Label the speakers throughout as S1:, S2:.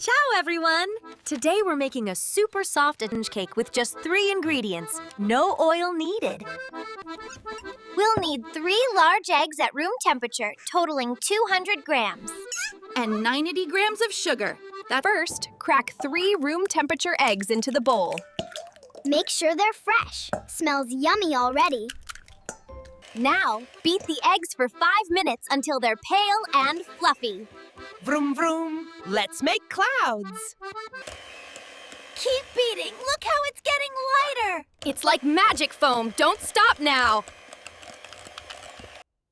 S1: Ciao, everyone! Today we're making a super soft sponge cake with just 3 ingredients. No oil needed.
S2: We'll need 3 large eggs at room temperature, totaling 200 grams.
S3: And 90 grams of sugar. First, crack 3 room temperature eggs into the bowl.
S2: Make sure they're fresh. Smells yummy already. Now, beat the eggs for 5 minutes until they're pale and fluffy.
S1: Vroom, vroom. Let's make clouds.
S2: Keep beating. Look how it's getting lighter.
S3: It's like magic foam. Don't stop now.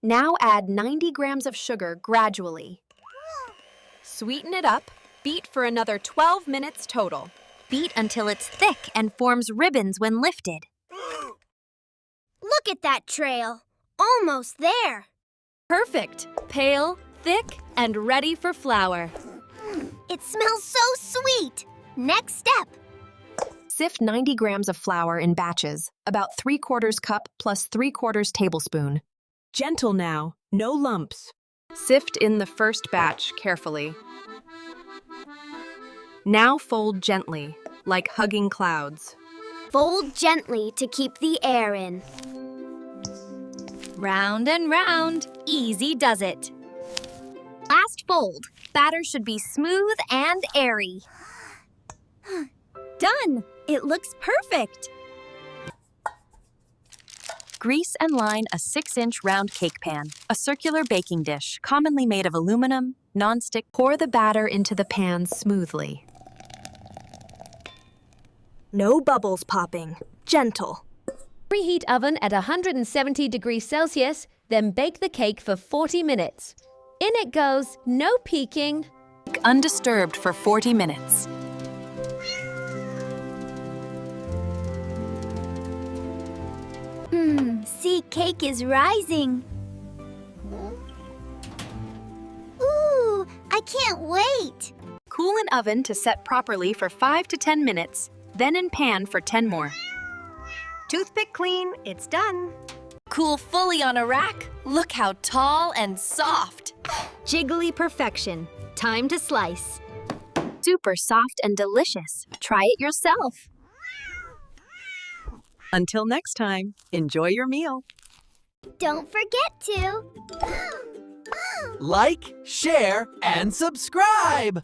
S3: Now add 90 grams of sugar gradually. Sweeten it up. Beat for another 12 minutes total.
S1: Beat until it's thick and forms ribbons when lifted.
S2: Look at that trail. Almost there.
S3: Perfect. Pale, thick, and ready for flour.
S2: It smells so sweet. Next step.
S3: Sift 90 grams of flour in batches, about 3/4 cup plus 3/4 tablespoon.
S1: Gentle now, no lumps.
S3: Sift in the first batch carefully. Now fold gently, like hugging clouds.
S2: Fold gently to keep the air in.
S1: Round and round. Easy does it.
S2: Last fold. Batter should be smooth and airy.
S1: Done! It looks perfect. Grease and line a 6-inch round cake pan, a circular baking dish, commonly made of aluminum, non-stick.
S3: Pour the batter into the pan smoothly.
S1: No bubbles popping. Gentle.
S4: Preheat oven at 170 degrees Celsius, then bake the cake for 40 minutes. In it goes, no peeking.
S3: Undisturbed for 40 minutes.
S2: See, cake is rising. Ooh, I can't wait.
S3: Cool in oven to set properly for 5 to 10 minutes, then in pan for 10 more.
S1: Toothpick clean, it's done.
S3: Cool fully on a rack. Look how tall and soft.
S1: Jiggly perfection. Time to slice.
S3: Super soft and delicious. Try it yourself.
S1: Until next time, enjoy your meal.
S2: Don't forget to
S5: Like, share, and subscribe!